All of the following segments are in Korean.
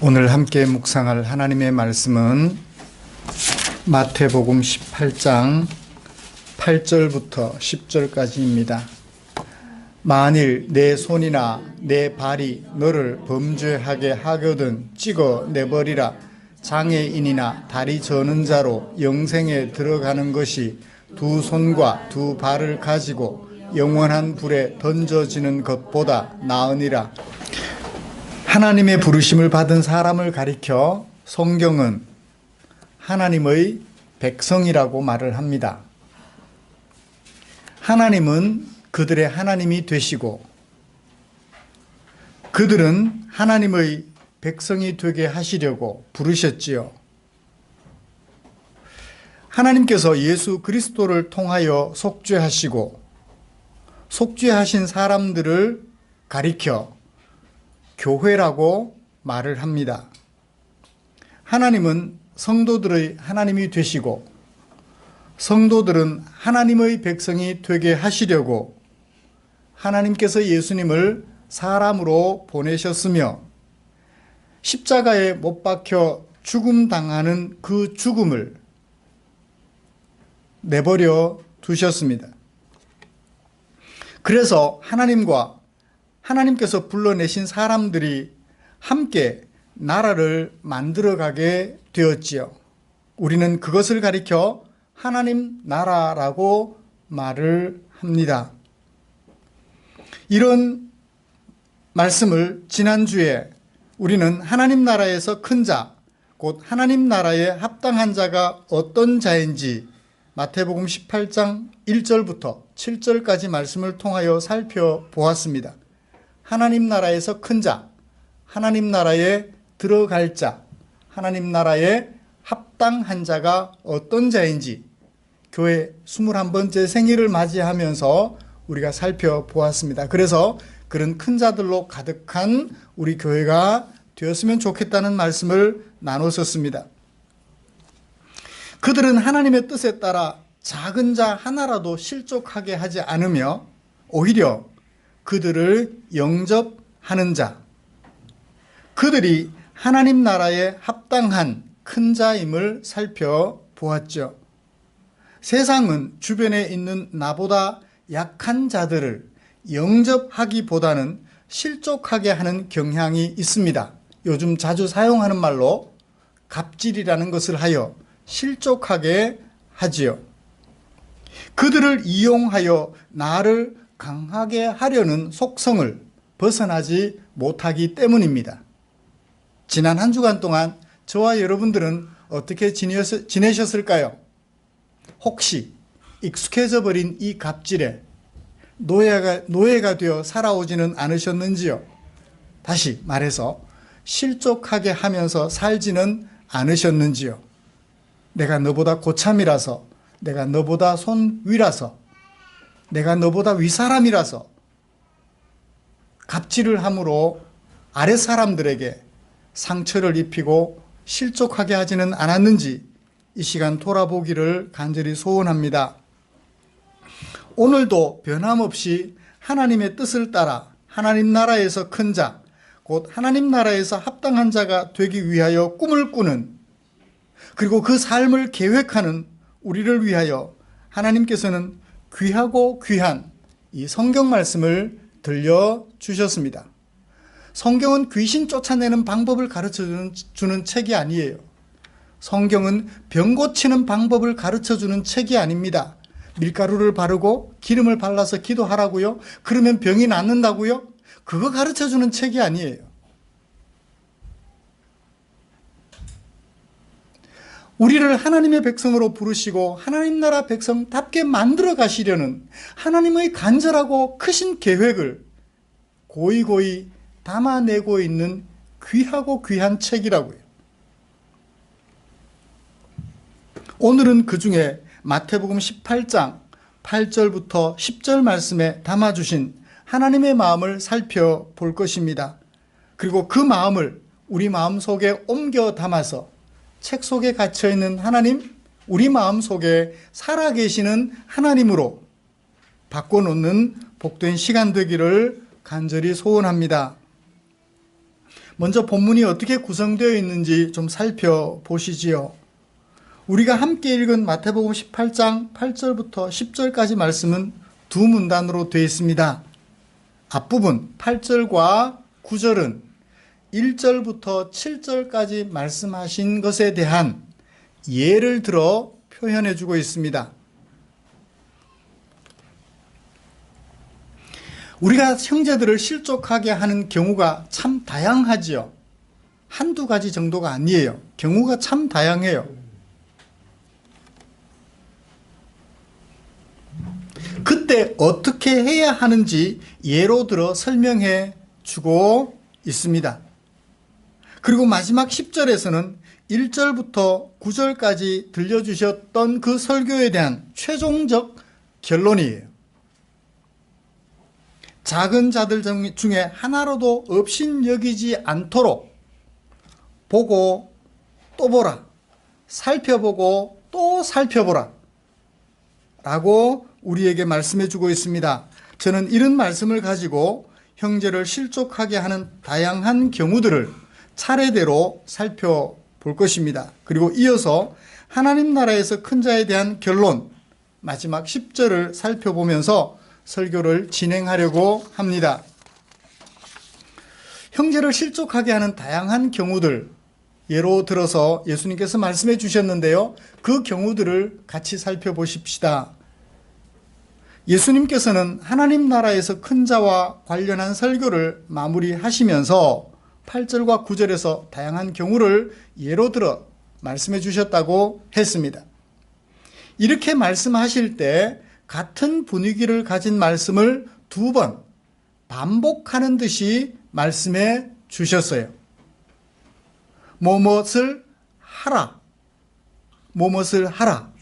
오늘 함께 묵상할 하나님의 말씀은 마태복음 18장 8절부터 10절까지입니다. 만일 내 손이나 내 발이 너를 범죄하게 하거든 찍어 내버리라. 장애인이나 다리 저는 자로 영생에 들어가는 것이 두 손과 두 발을 가지고 영원한 불에 던져지는 것보다 나으니라. 하나님의 부르심을 받은 사람을 가리켜 성경은 하나님의 백성이라고 말을 합니다. 하나님은 그들의 하나님이 되시고 그들은 하나님의 백성이 되게 하시려고 부르셨지요. 하나님께서 예수 그리스도를 통하여 속죄하시고 속죄하신 사람들을 가리켜 교회라고 말을 합니다. 하나님은 성도들의 하나님이 되시고 성도들은 하나님의 백성이 되게 하시려고 하나님께서 예수님을 사람으로 보내셨으며 십자가에 못 박혀 죽음당하는 그 죽음을 내버려 두셨습니다. 그래서 하나님께서 불러내신 사람들이 함께 나라를 만들어가게 되었지요. 우리는 그것을 가리켜 하나님 나라라고 말을 합니다. 이런 말씀을 지난주에 우리는 하나님 나라에서 큰 자, 곧 하나님 나라에 합당한 자가 어떤 자인지 마태복음 18장 1절부터 7절까지 말씀을 통하여 살펴보았습니다. 하나님 나라에서 큰 자, 하나님 나라에 들어갈 자, 하나님 나라에 합당한 자가 어떤 자인지 교회 21번째 생일을 맞이하면서 우리가 살펴보았습니다. 그래서 그런 큰 자들로 가득한 우리 교회가 되었으면 좋겠다는 말씀을 나눴었습니다. 그들은 하나님의 뜻에 따라 작은 자 하나라도 실족하게 하지 않으며 오히려 그들을 영접하는 자, 그들이 하나님 나라에 합당한 큰 자임을 살펴보았죠. 세상은 주변에 있는 나보다 약한 자들을 영접하기보다는 실족하게 하는 경향이 있습니다. 요즘 자주 사용하는 말로 갑질이라는 것을 하여 실족하게 하지요. 그들을 이용하여 나를 강하게 하려는 속성을 벗어나지 못하기 때문입니다. 지난 한 주간 동안 저와 여러분들은 어떻게 지내셨을까요? 혹시 익숙해져 버린 이 갑질에 노예가 되어 살아오지는 않으셨는지요? 다시 말해서 실족하게 하면서 살지는 않으셨는지요? 내가 너보다 고참이라서, 내가 너보다 손 위라서, 내가 너보다 윗사람이라서 갑질을 함으로 아랫 사람들에게 상처를 입히고 실족하게 하지는 않았는지 이 시간 돌아보기를 간절히 소원합니다. 오늘도 변함없이 하나님의 뜻을 따라 하나님 나라에서 큰 자, 곧 하나님 나라에서 합당한 자가 되기 위하여 꿈을 꾸는, 그리고 그 삶을 계획하는 우리를 위하여 하나님께서는 귀하고 귀한 이 성경 말씀을 들려주셨습니다. 성경은 귀신 쫓아내는 방법을 가르쳐주는 책이 아니에요. 성경은 병 고치는 방법을 가르쳐주는 책이 아닙니다. 밀가루를 바르고 기름을 발라서 기도하라고요? 그러면 병이 낫는다고요? 그거 가르쳐주는 책이 아니에요. 우리를 하나님의 백성으로 부르시고 하나님 나라 백성답게 만들어 가시려는 하나님의 간절하고 크신 계획을 고이고이 담아내고 있는 귀하고 귀한 책이라고요. 오늘은 그 중에 마태복음 18장 8절부터 10절 말씀에 담아주신 하나님의 마음을 살펴볼 것입니다. 그리고 그 마음을 우리 마음속에 옮겨 담아서 책 속에 갇혀있는 하나님, 우리 마음속에 살아계시는 하나님으로 바꿔놓는 복된 시간 되기를 간절히 소원합니다. 먼저 본문이 어떻게 구성되어 있는지 좀 살펴보시지요. 우리가 함께 읽은 마태복음 18장 8절부터 10절까지 말씀은 두 문단으로 되어 있습니다. 앞부분 8절과 9절은 1절부터 7절까지 말씀하신 것에 대한 예를 들어 표현해 주고 있습니다. 우리가 형제들을 실족하게 하는 경우가 참 다양하지요. 한두 가지 정도가 아니에요. 경우가 참 다양해요. 그때 어떻게 해야 하는지 예로 들어 설명해 주고 있습니다. 그리고 마지막 10절에서는 1절부터 9절까지 들려주셨던 그 설교에 대한 최종적 결론이에요. 작은 자들 중에 하나로도 업신여기지 않도록 보고 또 보라, 살펴보고 또 살펴보라 라고 우리에게 말씀해 주고 있습니다. 저는 이런 말씀을 가지고 형제를 실족하게 하는 다양한 경우들을 차례대로 살펴볼 것입니다. 그리고 이어서 하나님 나라에서 큰 자에 대한 결론, 마지막 10절을 살펴보면서 설교를 진행하려고 합니다. 형제를 실족하게 하는 다양한 경우들, 예로 들어서 예수님께서 말씀해 주셨는데요. 그 경우들을 같이 살펴보십시다. 예수님께서는 하나님 나라에서 큰 자와 관련한 설교를 마무리하시면서 8절과 9절에서 다양한 경우를 예로 들어 말씀해 주셨다고 했습니다. 이렇게 말씀하실 때 같은 분위기를 가진 말씀을 두 번 반복하는 듯이 말씀해 주셨어요. 무엇을 하라. 무엇을 하라.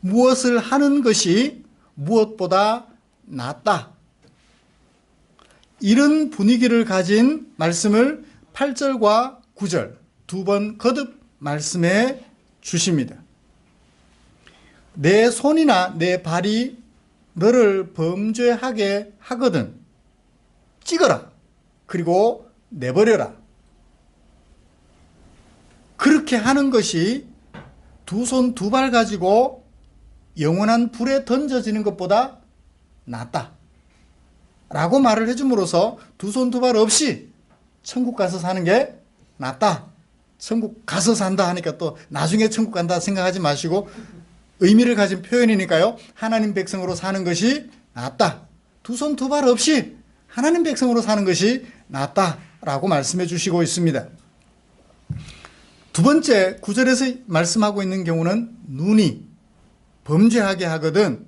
무엇을 하는 것이 무엇보다 낫다. 이런 분위기를 가진 말씀을 8절과 9절 두 번 거듭 말씀해 주십니다. 내 손이나 내 발이 너를 범죄하게 하거든 찍어라. 그리고 내버려라. 그렇게 하는 것이 두 손 두 발 가지고 영원한 불에 던져지는 것보다 낫다 라고 말을 해줌으로써 두 손 두 발 없이 천국 가서 사는 게 낫다. 천국 가서 산다 하니까 또 나중에 천국 간다 생각하지 마시고 의미를 가진 표현이니까요. 하나님 백성으로 사는 것이 낫다. 두 손 두 발 없이 하나님 백성으로 사는 것이 낫다라고 말씀해 주시고 있습니다. 두 번째 9절에서 말씀하고 있는 경우는 눈이 범죄하게 하거든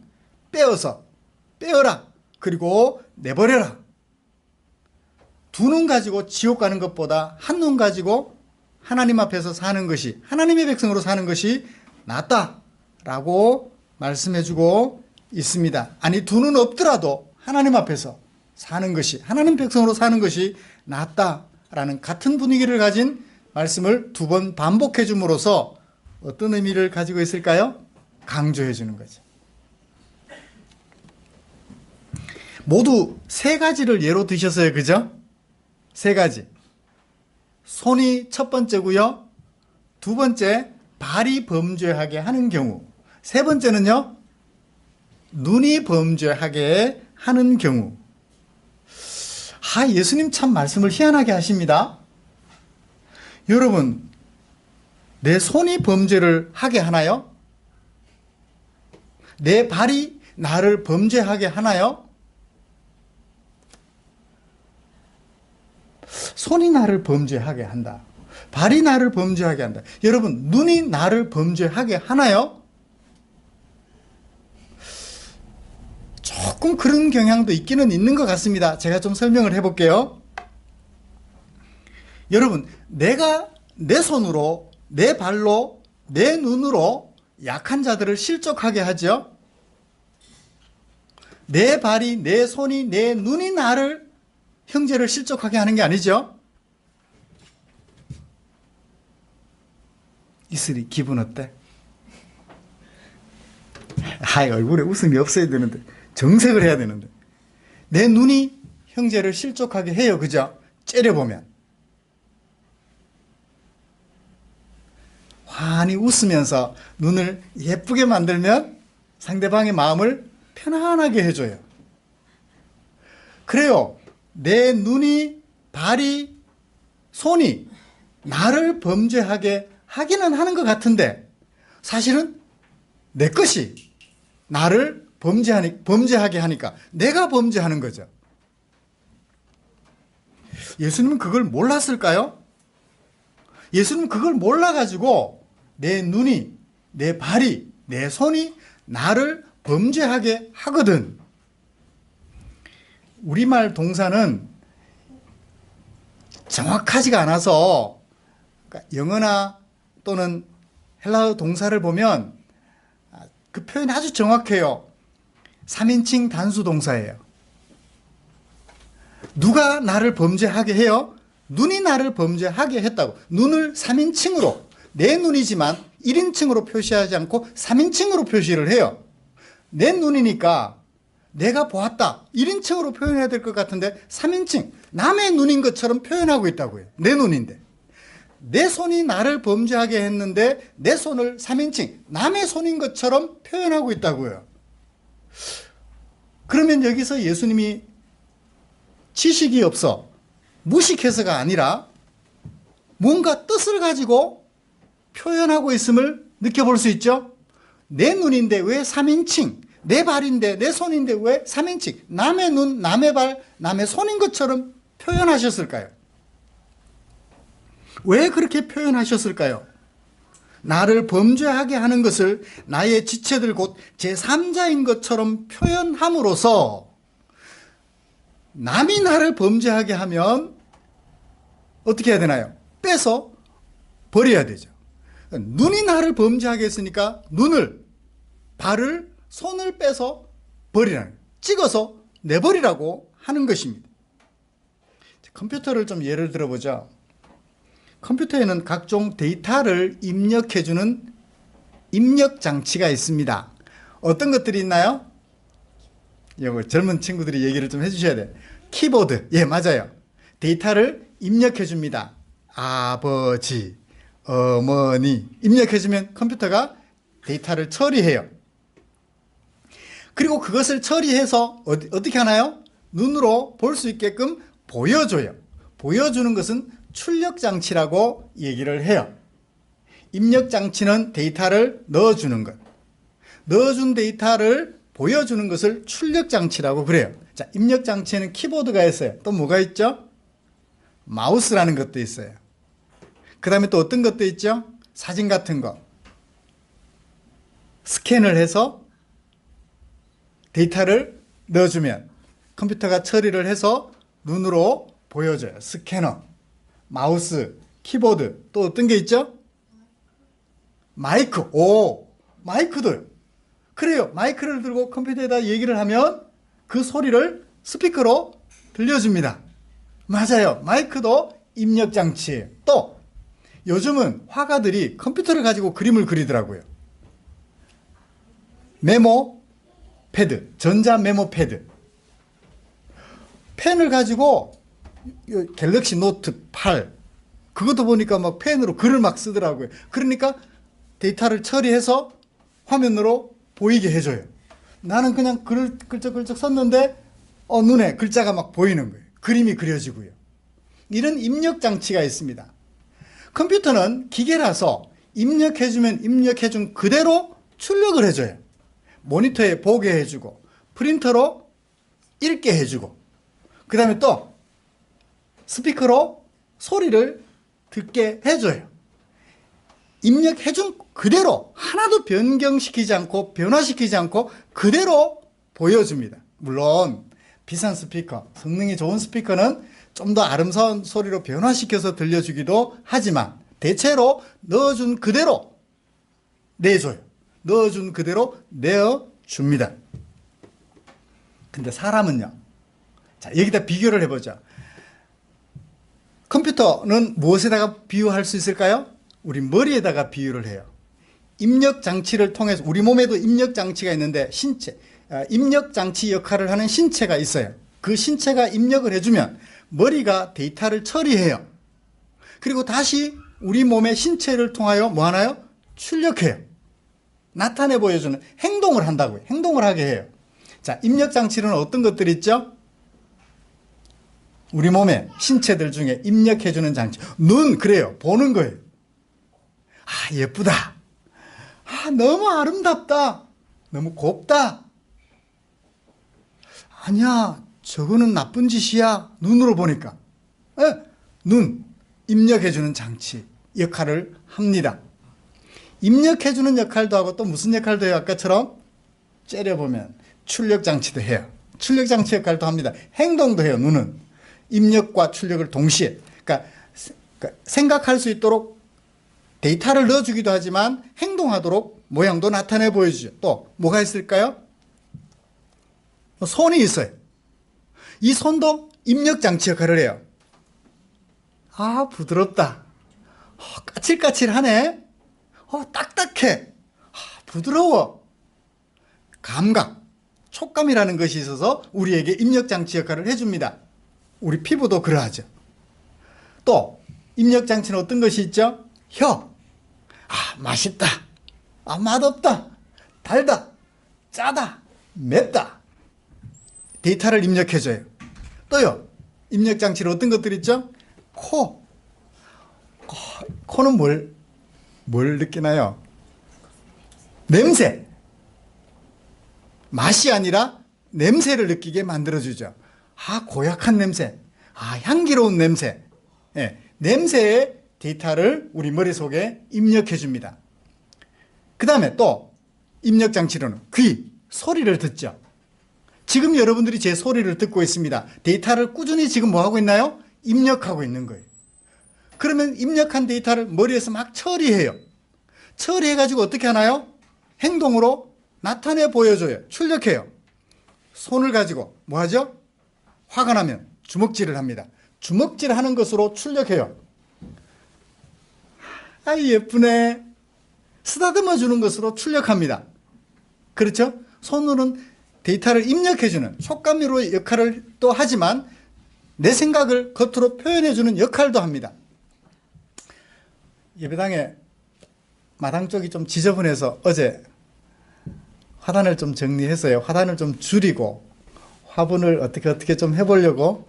빼어라. 그리고 내버려라. 두 눈 가지고 지옥 가는 것보다 한 눈 가지고 하나님 앞에서 사는 것이, 하나님의 백성으로 사는 것이 낫다라고 말씀해 주고 있습니다. 아니, 두 눈 없더라도 하나님 앞에서 사는 것이, 하나님 백성으로 사는 것이 낫다라는 같은 분위기를 가진 말씀을 두 번 반복해 줌으로써 어떤 의미를 가지고 있을까요? 강조해 주는 거죠. 모두 세 가지를 예로 드셨어요. 그죠? 세 가지. 손이 첫 번째고요. 두 번째, 발이 범죄하게 하는 경우. 세 번째는요, 눈이 범죄하게 하는 경우. 예수님 참 말씀을 희한하게 하십니다. 여러분, 내 손이 범죄를 하게 하나요? 내 발이 나를 범죄하게 하나요? 손이 나를 범죄하게 한다. 발이 나를 범죄하게 한다. 여러분, 눈이 나를 범죄하게 하나요? 조금 그런 경향도 있기는 있는 것 같습니다. 제가 좀 설명을 해볼게요. 여러분, 내가 내 손으로, 내 발로, 내 눈으로 약한 자들을 실족하게 하죠. 내 발이, 내 손이, 내 눈이 나를, 형제를 실족하게 하는 게 아니죠. 이슬이 기분 어때? 얼굴에 웃음이 없어야 되는데, 정색을 해야 되는데. 내 눈이 형제를 실족하게 해요. 그죠? 째려보면 환히 웃으면서 눈을 예쁘게 만들면 상대방의 마음을 편안하게 해줘요. 그래요. 내 눈이, 발이, 손이 나를 범죄하게 하기는 하는 것 같은데 사실은 내 것이 나를 범죄하게 하니까 내가 범죄하는 거죠. 예수님은 그걸 몰랐을까요? 예수님은 그걸 몰라가지고 내 눈이, 내 발이, 내 손이 나를 범죄하게 하거든. 우리말 동사는 정확하지가 않아서 영어나 또는 헬라어 동사를 보면 그 표현이 아주 정확해요. 3인칭 단수 동사예요. 누가 나를 범죄하게 해요? 눈이 나를 범죄하게 했다고. 눈을 3인칭으로, 내 눈이지만 1인칭으로 표시하지 않고 3인칭으로 표시를 해요. 내 눈이니까 내가 보았다 1인칭으로 표현해야 될 것 같은데 3인칭, 남의 눈인 것처럼 표현하고 있다고요. 내 눈인데. 내 손이 나를 범죄하게 했는데 내 손을 3인칭, 남의 손인 것처럼 표현하고 있다고요. 그러면 여기서 예수님이 지식이 없어, 무식해서가 아니라 뭔가 뜻을 가지고 표현하고 있음을 느껴볼 수 있죠. 내 눈인데 왜 3인칭, 내 발인데 내 손인데 왜 3인칭, 남의 눈, 남의 발, 남의 손인 것처럼 표현하셨을까요? 왜 그렇게 표현하셨을까요? 나를 범죄하게 하는 것을 나의 지체들 곧 제3자인 것처럼 표현함으로써 남이 나를 범죄하게 하면 어떻게 해야 되나요? 빼서 버려야 되죠. 눈이 나를 범죄하게 했으니까 눈을, 발을, 손을 빼서 버리라는, 찍어서 내버리라고 하는 것입니다. 컴퓨터를 좀 예를 들어보죠. 컴퓨터에는 각종 데이터를 입력해주는 입력 장치가 있습니다. 어떤 것들이 있나요? 이거 젊은 친구들이 얘기를 좀 해주셔야 돼요. 키보드, 예, 맞아요. 데이터를 입력해줍니다. 아버지, 어머니 입력해주면 컴퓨터가 데이터를 처리해요. 그리고 그것을 처리해서 어떻게 하나요? 눈으로 볼 수 있게끔 보여줘요. 보여주는 것은 출력장치라고 얘기를 해요. 입력장치는 데이터를 넣어주는 것, 넣어준 데이터를 보여주는 것을 출력장치라고 그래요. 자, 입력장치에는 키보드가 있어요. 또 뭐가 있죠? 마우스라는 것도 있어요. 그 다음에 또 어떤 것도 있죠? 사진 같은 거 스캔을 해서 데이터를 넣어주면 컴퓨터가 처리를 해서 눈으로 보여줘요. 스캐너, 마우스, 키보드, 또 어떤 게 있죠? 마이크. 오, 마이크도 그래요. 마이크를 들고 컴퓨터에다 얘기를 하면 그 소리를 스피커로 들려줍니다. 맞아요. 마이크도 입력장치예요. 또 요즘은 화가들이 컴퓨터를 가지고 그림을 그리더라고요. 메모 패드, 전자 메모 패드, 펜을 가지고 갤럭시 노트 8 그것도 보니까 막 펜으로 글을 막 쓰더라고요. 그러니까 데이터를 처리해서 화면으로 보이게 해줘요. 나는 그냥 글을 끌적끌적 썼는데 눈에 글자가 막 보이는 거예요. 그림이 그려지고요. 이런 입력 장치가 있습니다. 컴퓨터는 기계라서 입력해주면 입력해준 그대로 출력을 해줘요. 모니터에 보게 해주고 프린터로 읽게 해주고 그 다음에 또 스피커로 소리를 듣게 해줘요. 입력해준 그대로 하나도 변경시키지 않고 변화시키지 않고 그대로 보여줍니다. 물론 비싼 스피커, 성능이 좋은 스피커는 좀 더 아름다운 소리로 변화시켜서 들려주기도 하지만 대체로 넣어준 그대로 내줘요. 넣어준 그대로 내어줍니다. 근데 사람은요. 자, 여기다 비교를 해보자. 컴퓨터는 무엇에다가 비유할 수 있을까요? 우리 머리에다가 비유를 해요. 입력장치를 통해서 우리 몸에도 입력장치가 있는데 신체, 입력장치 역할을 하는 신체가 있어요. 그 신체가 입력을 해주면 머리가 데이터를 처리해요. 그리고 다시 우리 몸의 신체를 통하여 뭐 하나요? 출력해요. 나타내 보여주는 행동을 한다고요. 행동을 하게 해요. 자, 입력장치는 어떤 것들이 있죠? 우리 몸의 신체들 중에 입력해주는 장치. 눈, 그래요. 보는 거예요. 아, 예쁘다. 아, 너무 아름답다. 너무 곱다. 아니야, 저거는 나쁜 짓이야. 눈으로 보니까. 눈, 입력해주는 장치 역할을 합니다. 입력해주는 역할도 하고 또 무슨 역할도 해요? 아까처럼 째려보면 출력장치도 해요. 출력장치 역할도 합니다. 행동도 해요. 눈은 입력과 출력을 동시에. 그러니까 생각할 수 있도록 데이터를 넣어주기도 하지만 행동하도록 모양도 나타내 보여주죠. 또 뭐가 있을까요? 손이 있어요. 이 손도 입력장치 역할을 해요. 아, 부드럽다. 까칠까칠하네. 딱딱해. 부드러워. 감각, 촉감이라는 것이 있어서 우리에게 입력장치 역할을 해줍니다. 우리 피부도 그러하죠. 또 입력장치는 어떤 것이 있죠? 혀. 맛있다. 맛없다. 달다. 짜다. 맵다. 데이터를 입력해줘요. 또요, 입력장치는 어떤 것들이 있죠? 코. 코는 뭘 느끼나요? 냄새. 맛이 아니라 냄새를 느끼게 만들어주죠. 고약한 냄새. 향기로운 냄새. 냄새의 데이터를 우리 머릿속에 입력해줍니다. 그 다음에 또 입력장치로는 귀, 소리를 듣죠. 지금 여러분들이 제 소리를 듣고 있습니다. 데이터를 꾸준히 지금 뭐 하고 있나요? 입력하고 있는 거예요. 그러면 입력한 데이터를 머리에서 막 처리해요. 처리해가지고 어떻게 하나요? 행동으로 나타내 보여줘요. 출력해요. 손을 가지고 뭐 하죠? 화가 나면 주먹질을 합니다. 주먹질 하는 것으로 출력해요. 예쁘네. 쓰다듬어 주는 것으로 출력합니다. 그렇죠? 손으로는 데이터를 입력해주는 촉감으로 역할을 또 하지만 내 생각을 겉으로 표현해주는 역할도 합니다. 예배당에 마당 쪽이 좀 지저분해서 어제 화단을 좀 정리했어요. 화단을 좀 줄이고 화분을 어떻게 좀 해보려고.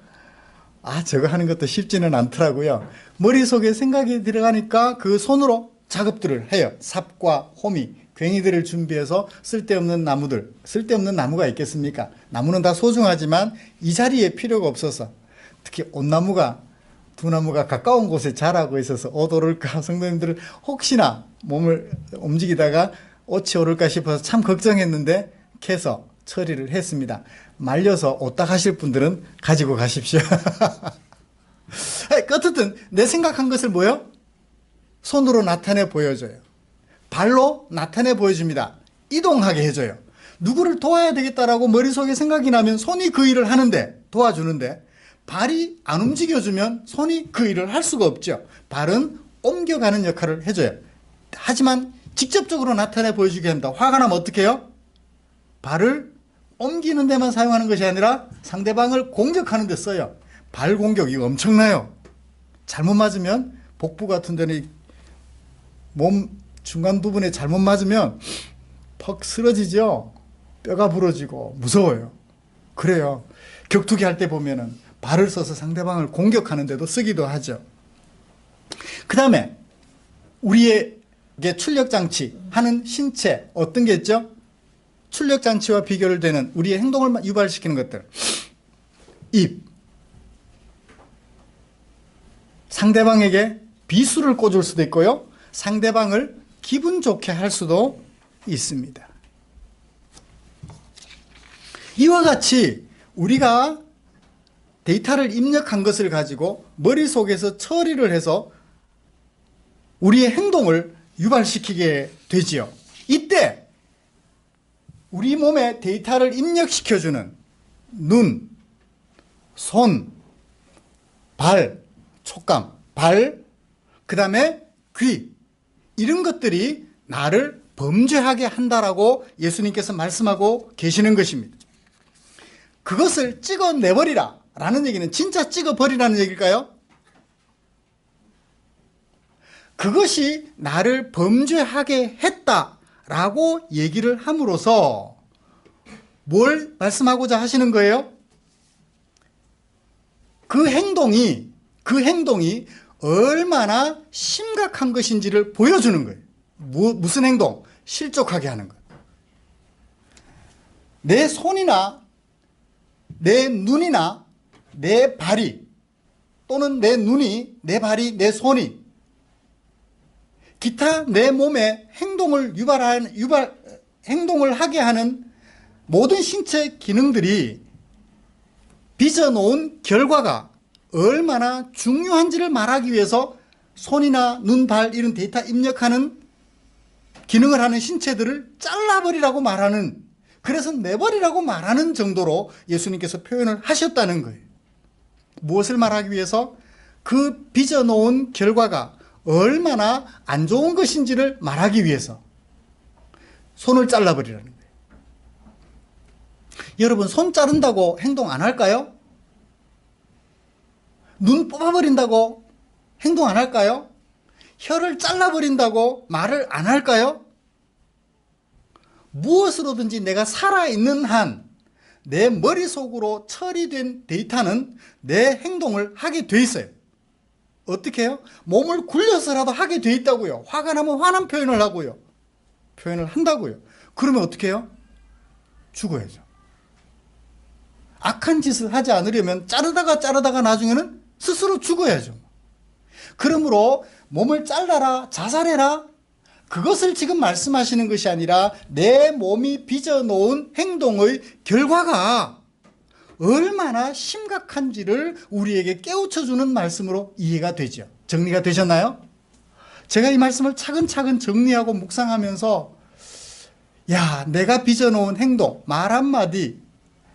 저거 하는 것도 쉽지는 않더라고요. 머릿속에 생각이 들어가니까 그 손으로 작업들을 해요. 삽과 호미, 괭이들을 준비해서 쓸데없는 나무들. 쓸데없는 나무가 있겠습니까? 나무는 다 소중하지만 이 자리에 필요가 없어서, 특히 옷나무가 두 나무가 가까운 곳에 자라고 있어서 옷 오를까, 성도님들은 혹시나 몸을 움직이다가 옷이 오를까 싶어서 참 걱정했는데 캐서 처리를 했습니다. 말려서 옷딱 하실 분들은 가지고 가십시오. 어쨌든 내 생각한 것을 뭐요? 손으로 나타내 보여줘요. 발로 나타내 보여줍니다. 이동하게 해줘요. 누구를 도와야 되겠다라고 머릿속에 생각이 나면 손이 그 일을 하는데, 도와주는데, 발이 안 움직여주면 손이 그 일을 할 수가 없죠. 발은 옮겨가는 역할을 해줘요. 하지만 직접적으로 나타내 보여주게 합니다. 화가 나면 어떻게 해요? 발을 옮기는 데만 사용하는 것이 아니라 상대방을 공격하는 데 써요. 발 공격, 이거 엄청나요. 잘못 맞으면 복부 같은 데는 몸 중간 부분에 잘못 맞으면 퍽 쓰러지죠. 뼈가 부러지고 무서워요. 그래요. 격투기 할 때 보면은 발을 써서 상대방을 공격하는 데도 쓰기도 하죠. 그 다음에 우리에게 출력장치 하는 신체 어떤 게 있죠? 출력장치와 비교를 되는 우리의 행동을 유발시키는 것들. 입. 상대방에게 비수를 꽂을 수도 있고요. 상대방을 기분 좋게 할 수도 있습니다. 이와 같이 우리가 데이터를 입력한 것을 가지고 머릿속에서 처리를 해서 우리의 행동을 유발시키게 되지요. 이때 우리 몸에 데이터를 입력시켜주는 눈, 손, 발, 촉감, 그 다음에 귀, 이런 것들이 나를 범죄하게 한다라고 예수님께서 말씀하고 계시는 것입니다. 그것을 찍어내버리라. 라는 얘기는 진짜 찍어버리라는 얘기일까요? 그것이 나를 범죄하게 했다라고 얘기를 함으로써 뭘 말씀하고자 하시는 거예요? 그 행동이 얼마나 심각한 것인지를 보여주는 거예요. 무슨 행동? 실족하게 하는 거예요. 내 손이나 내 눈이나 내 발이, 또는 내 눈이, 내 발이, 내 손이 기타 내 몸에 행동을 하게 하는 모든 신체 기능들이 빚어놓은 결과가 얼마나 중요한지를 말하기 위해서 손이나 눈, 발 이런 데이터 입력하는 기능을 하는 신체들을 잘라버리라고 말하는, 그래서 내버리라고 말하는 정도로 예수님께서 표현을 하셨다는 거예요. 무엇을 말하기 위해서? 그 빚어놓은 결과가 얼마나 안 좋은 것인지를 말하기 위해서 손을 잘라버리라는 거예요. 여러분, 손 자른다고 행동 안 할까요? 눈 뽑아버린다고 행동 안 할까요? 혀를 잘라버린다고 말을 안 할까요? 무엇으로든지 내가 살아있는 한 내 머릿속으로 처리된 데이터는 내 행동을 하게 돼 있어요. 어떻게 해요? 몸을 굴려서라도 하게 돼 있다고요. 화가 나면 화난 표현을 하고요. 표현을 한다고요. 그러면 어떻게 해요? 죽어야죠. 악한 짓을 하지 않으려면 자르다가 나중에는 스스로 죽어야죠. 그러므로 몸을 잘라라, 자살해라, 그것을 지금 말씀하시는 것이 아니라 내 몸이 빚어놓은 행동의 결과가 얼마나 심각한지를 우리에게 깨우쳐주는 말씀으로 이해가 되죠. 정리가 되셨나요? 제가 이 말씀을 차근차근 정리하고 묵상하면서 내가 빚어놓은 행동, 말 한마디,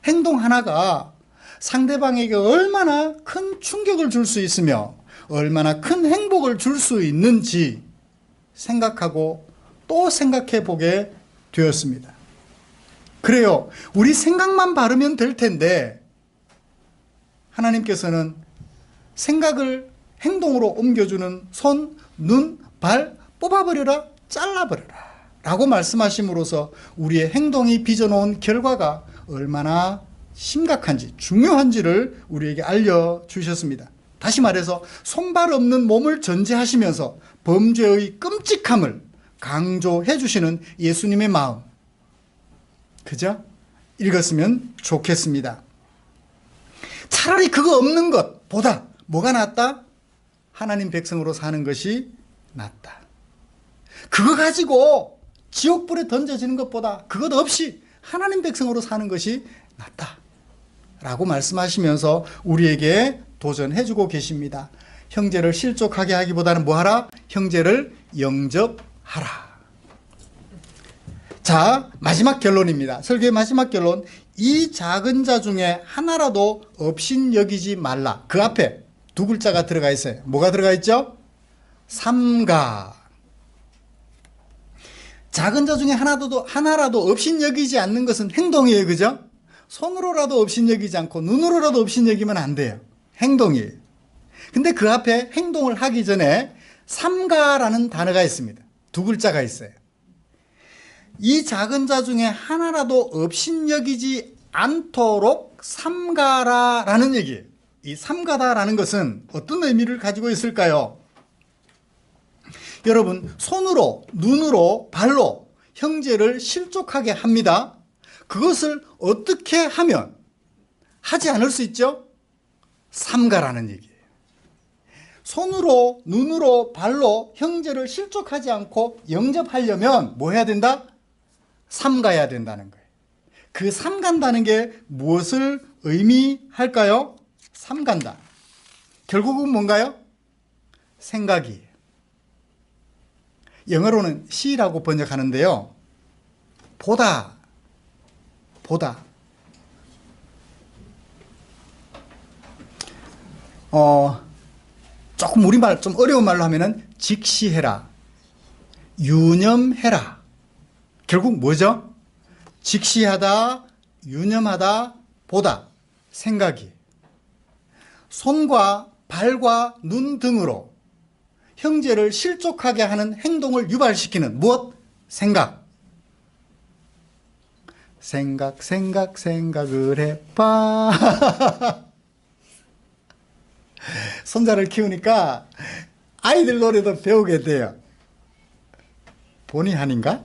행동 하나가 상대방에게 얼마나 큰 충격을 줄 수 있으며 얼마나 큰 행복을 줄 수 있는지 생각하고 또 생각해 보게 되었습니다. 그래요. 우리 생각만 바르면 될 텐데 하나님께서는 생각을 행동으로 옮겨주는 손, 눈, 발 뽑아버려라, 잘라버려라 라고 말씀하심으로써 우리의 행동이 빚어놓은 결과가 얼마나 심각한지, 중요한지를 우리에게 알려주셨습니다. 다시 말해서 손발 없는 몸을 전제하시면서 범죄의 끔찍함을 강조해 주시는 예수님의 마음, 그죠? 읽었으면 좋겠습니다. 차라리 그거 없는 것보다 뭐가 낫다? 하나님 백성으로 사는 것이 낫다. 그거 가지고 지옥불에 던져지는 것보다 그것 없이 하나님 백성으로 사는 것이 낫다 라고 말씀하시면서 우리에게 도전해주고 계십니다. 형제를 실족하게 하기보다는 뭐하라? 형제를 영접하라. 자, 마지막 결론입니다. 설교의 마지막 결론. 이 작은 자 중에 하나라도 업신여기지 말라. 그 앞에 두 글자가 들어가 있어요. 뭐가 들어가 있죠? 삼가. 작은 자 중에 하나라도 업신여기지 않는 것은 행동이에요. 그죠? 손으로라도 업신여기지 않고 눈으로라도 업신여기면 안 돼요. 행동이에요. 근데 그 앞에 행동을 하기 전에 삼가라는 단어가 있습니다. 두 글자가 있어요. 이 작은 자 중에 하나라도 업신여기지 않도록 삼가라라는 얘기예요. 이 삼가다라는 것은 어떤 의미를 가지고 있을까요? 여러분, 손으로, 눈으로, 발로 형제를 실족하게 합니다. 그것을 어떻게 하면 하지 않을 수 있죠? 삼가라는 얘기예요. 손으로, 눈으로, 발로 형제를 실족하지 않고 영접하려면 뭐 해야 된다? 삼가야 된다는 거예요. 그 삼간다는 게 무엇을 의미할까요? 삼간다. 결국은 뭔가요? 생각이에요. 영어로는 see라고 번역하는데요. 보다. 조금 우리말 좀 어려운 말로 하면은 직시해라, 유념해라. 결국 뭐죠? 직시하다, 유념하다, 보다. 생각이. 손과 발과 눈 등으로 형제를 실족하게 하는 행동을 유발시키는 무엇? 생각. 생각을 해봐. 손자를 키우니까 아이들 노래도 배우게 돼요. 본의 아닌가?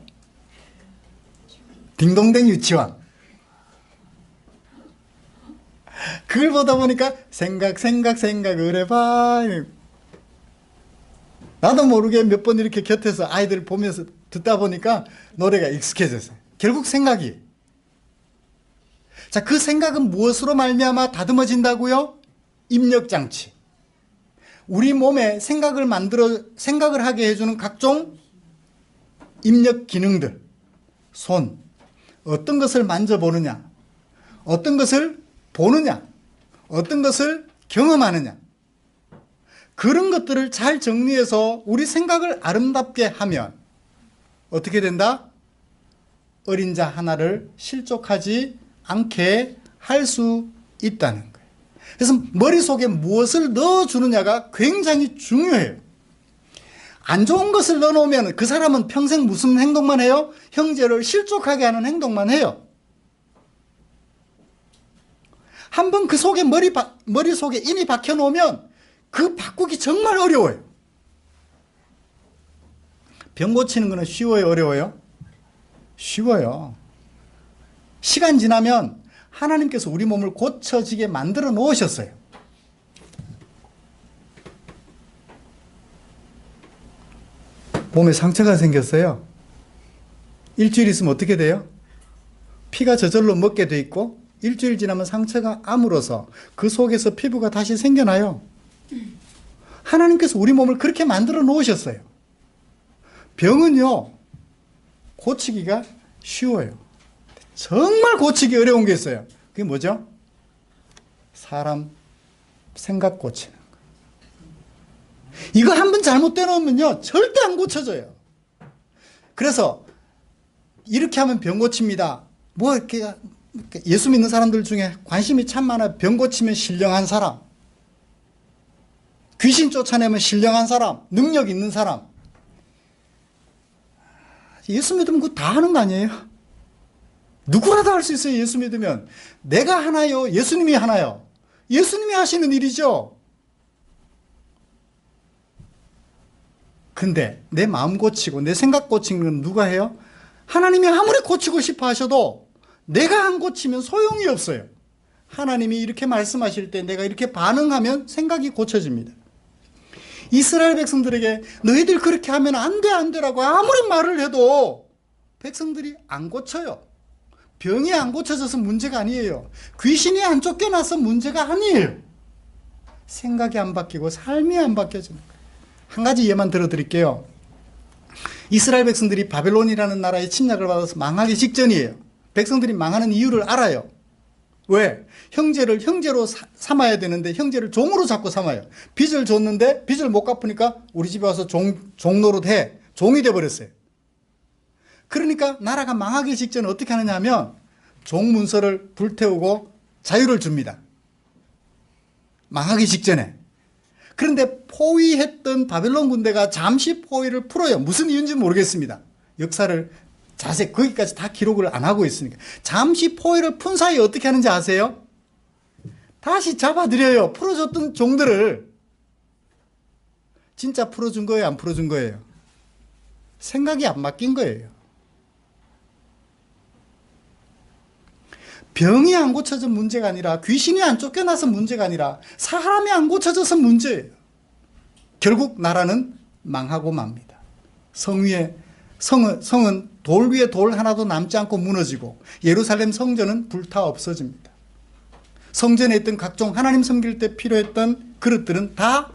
딩동댕 유치원. 그걸 보다 보니까 생각을 해봐. 나도 모르게 몇 번 이렇게 곁에서 아이들 보면서 듣다 보니까 노래가 익숙해졌어요. 결국 생각이. 자, 그 생각은 무엇으로 말미암아 다듬어진다고요? 입력장치. 우리 몸에 생각을 하게 해주는 각종 입력 기능들. 손. 어떤 것을 만져보느냐. 어떤 것을 보느냐. 어떤 것을 경험하느냐. 그런 것들을 잘 정리해서 우리 생각을 아름답게 하면 어떻게 된다? 어린 자 하나를 실족하지 않게 할 수 있다는 거예요. 그래서 머릿속에 무엇을 넣어주느냐가 굉장히 중요해요. 안 좋은 것을 넣어놓으면 그 사람은 평생 무슨 행동만 해요? 형제를 실족하게 하는 행동만 해요. 한번 그 속에 머릿속에 인이 박혀놓으면 그 바꾸기 정말 어려워요. 병 고치는 거는 쉬워요, 어려워요? 쉬워요. 시간 지나면 하나님께서 우리 몸을 고쳐지게 만들어 놓으셨어요. 몸에 상처가 생겼어요. 일주일 있으면 어떻게 돼요? 피가 저절로 먹게 돼 있고 일주일 지나면 상처가 아물어서 그 속에서 피부가 다시 생겨나요. 하나님께서 우리 몸을 그렇게 만들어 놓으셨어요. 병은요, 고치기가 쉬워요. 정말 고치기 어려운 게 있어요. 그게 뭐죠? 사람 생각 고치는 거. 이거 한번 잘못돼 놓으면요, 절대 안 고쳐져요. 그래서 이렇게 하면 병 고칩니다. 뭐 이렇게 예수 믿는 사람들 중에 관심이 참 많아요. 병 고치면 신령한 사람, 귀신 쫓아내면 신령한 사람, 능력 있는 사람. 예수 믿으면 그거 다 하는 거 아니에요? 누구라도 할 수 있어요. 예수 믿으면. 내가 하나요? 예수님이 하나요? 예수님이 하시는 일이죠. 근데 내 마음 고치고 내 생각 고치는 건 누가 해요? 하나님이 아무리 고치고 싶어 하셔도 내가 안 고치면 소용이 없어요. 하나님이 이렇게 말씀하실 때 내가 이렇게 반응하면 생각이 고쳐집니다. 이스라엘 백성들에게 너희들 그렇게 하면 안 돼, 안 되라고 아무리 말을 해도 백성들이 안 고쳐요. 병이 안 고쳐져서 문제가 아니에요. 귀신이 안 쫓겨나서 문제가 아니에요. 생각이 안 바뀌고 삶이 안 바뀌어지는 거예요. 한 가지 예만 들어드릴게요. 이스라엘 백성들이 바벨론이라는 나라의 침략을 받아서 망하기 직전이에요. 백성들이 망하는 이유를 알아요. 왜? 형제를 형제로 삼아야 되는데 형제를 종으로 자꾸 삼아요. 빚을 줬는데 빚을 못 갚으니까 우리 집에 와서 종노릇 해. 종이 돼버렸어요. 그러니까 나라가 망하기 직전에 어떻게 하느냐 하면 종 문서를 불태우고 자유를 줍니다. 망하기 직전에. 그런데 포위했던 바벨론 군대가 잠시 포위를 풀어요. 무슨 이유인지 모르겠습니다. 역사를 자세히 거기까지 다 기록을 안 하고 있으니까. 잠시 포위를 푼 사이에 어떻게 하는지 아세요? 다시 잡아들여요. 풀어줬던 종들을. 진짜 풀어준 거예요? 안 풀어준 거예요? 생각이 안 바뀐 거예요. 병이 안 고쳐져 문제가 아니라, 귀신이 안 쫓겨나서 문제가 아니라 사람이 안 고쳐져서 문제예요. 결국 나라는 망하고 맙니다. 성은 돌 위에 돌 하나도 남지 않고 무너지고 예루살렘 성전은 불타 없어집니다. 성전에 있던 각종 하나님 섬길 때 필요했던 그릇들은 다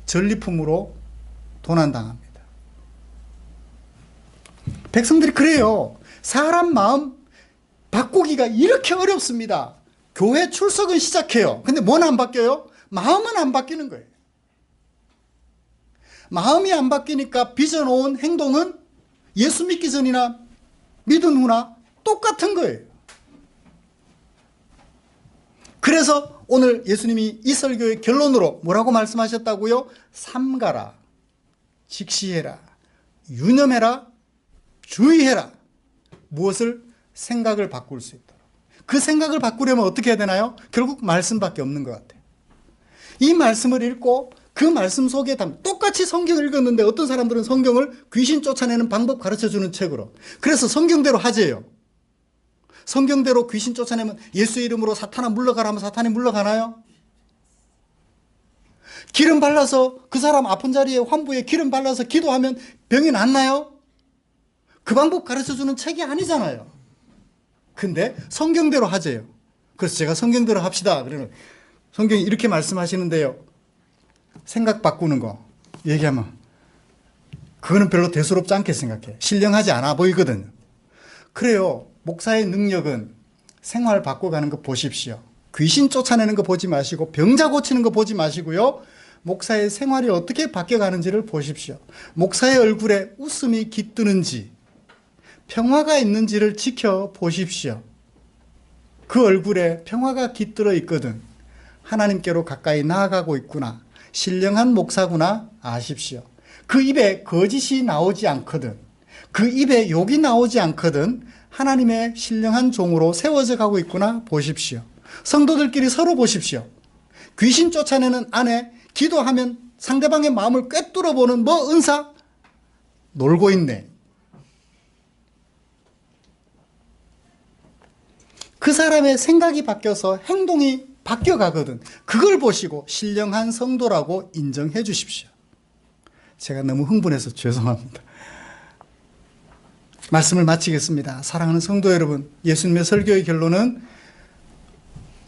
전리품으로 도난당합니다. 백성들이 그래요. 사람 마음 바꾸기가 이렇게 어렵습니다. 교회 출석은 시작해요. 근데 뭐는 안 바뀌어요? 마음은 안 바뀌는 거예요. 마음이 안 바뀌니까 빚어놓은 행동은 예수 믿기 전이나 믿은 후나 똑같은 거예요. 그래서 오늘 예수님이 이 설교의 결론으로 뭐라고 말씀하셨다고요? 삼가라, 직시해라, 유념해라, 주의해라. 무엇을? 생각을 바꿀 수 있도록. 그 생각을 바꾸려면 어떻게 해야 되나요? 결국 말씀밖에 없는 것 같아요. 이 말씀을 읽고 그 말씀 속에 똑같이 성경을 읽었는데 어떤 사람들은 성경을 귀신 쫓아내는 방법 가르쳐주는 책으로, 그래서 성경대로 하재요. 성경대로 귀신 쫓아내면 예수 이름으로 사탄아 물러가라 하면 사탄이 물러가나요? 기름 발라서 그 사람 아픈 자리에 환부에 기름 발라서 기도하면 병이 낫나요? 그 방법 가르쳐주는 책이 아니잖아요. 근데 성경대로 하재요. 그래서 제가 성경대로 합시다 그러면 성경이 이렇게 말씀하시는데요, 생각 바꾸는 거 얘기하면 그거는 별로 대수롭지 않게 생각해. 신령하지 않아 보이거든요. 그래요. 목사의 능력은 생활 바꿔가는 거 보십시오. 귀신 쫓아내는 거 보지 마시고 병자 고치는 거 보지 마시고요, 목사의 생활이 어떻게 바뀌어가는지를 보십시오. 목사의 얼굴에 웃음이 깃드는지 평화가 있는지를 지켜보십시오. 그 얼굴에 평화가 깃들어 있거든. 하나님께로 가까이 나아가고 있구나, 신령한 목사구나 아십시오. 그 입에 거짓이 나오지 않거든. 그 입에 욕이 나오지 않거든. 하나님의 신령한 종으로 세워져 가고 있구나 보십시오. 성도들끼리 서로 보십시오. 귀신 쫓아내는 아내, 기도하면 상대방의 마음을 꿰뚫어 보는 뭐 은사? 놀고 있네. 그 사람의 생각이 바뀌어서 행동이 바뀌어가거든. 그걸 보시고 신령한 성도라고 인정해 주십시오. 제가 너무 흥분해서 죄송합니다. 말씀을 마치겠습니다. 사랑하는 성도 여러분, 예수님의 설교의 결론은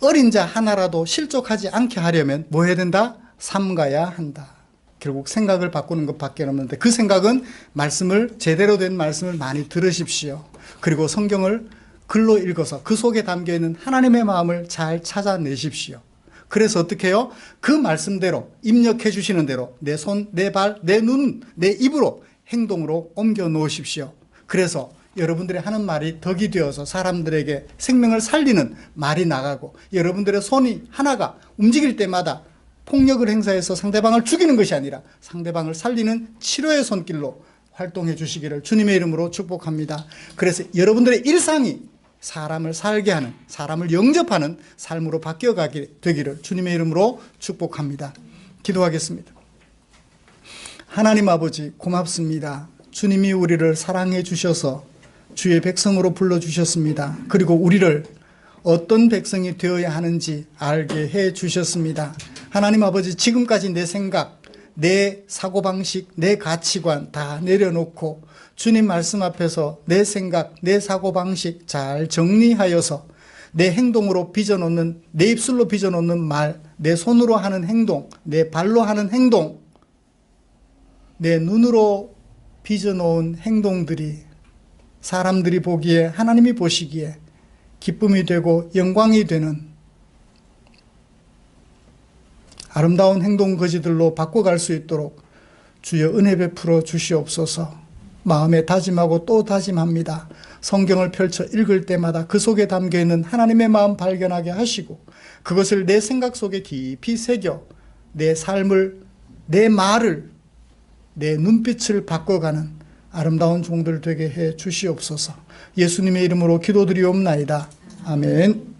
어린 자 하나라도 실족하지 않게 하려면 뭐 해야 된다? 삼가야 한다. 결국 생각을 바꾸는 것밖에 없는데 그 생각은 말씀을, 제대로 된 말씀을 많이 들으십시오. 그리고 성경을 글로 읽어서 그 속에 담겨있는 하나님의 마음을 잘 찾아내십시오. 그래서 어떻게 해요? 그 말씀대로 입력해 주시는 대로 내 손, 내 발, 내 눈, 내 입으로 행동으로 옮겨 놓으십시오. 그래서 여러분들이 하는 말이 덕이 되어서 사람들에게 생명을 살리는 말이 나가고, 여러분들의 손이 하나가 움직일 때마다 폭력을 행사해서 상대방을 죽이는 것이 아니라 상대방을 살리는 치료의 손길로 활동해 주시기를 주님의 이름으로 축복합니다. 그래서 여러분들의 일상이 사람을 살게 하는, 사람을 영접하는 삶으로 바뀌어가게 되기를 주님의 이름으로 축복합니다. 기도하겠습니다. 하나님 아버지, 고맙습니다. 주님이 우리를 사랑해 주셔서 주의 백성으로 불러주셨습니다. 그리고 우리를 어떤 백성이 되어야 하는지 알게 해 주셨습니다. 하나님 아버지, 지금까지 내 생각, 내 사고방식, 내 가치관 다 내려놓고 주님 말씀 앞에서 내 생각, 내 사고방식 잘 정리하여서 내 행동으로 빚어놓는, 내 입술로 빚어놓는 말, 내 손으로 하는 행동, 내 발로 하는 행동, 내 눈으로 빚어놓은 행동들이 사람들이 보기에, 하나님이 보시기에 기쁨이 되고 영광이 되는 아름다운 행동 거지들로 바꿔갈 수 있도록 주여 은혜 베풀어 주시옵소서. 마음에 다짐하고 또 다짐합니다. 성경을 펼쳐 읽을 때마다 그 속에 담겨있는 하나님의 마음 발견하게 하시고 그것을 내 생각 속에 깊이 새겨 내 삶을, 내 말을, 내 눈빛을 바꿔가는 아름다운 종들 되게 해 주시옵소서. 예수님의 이름으로 기도드리옵나이다. 아멘.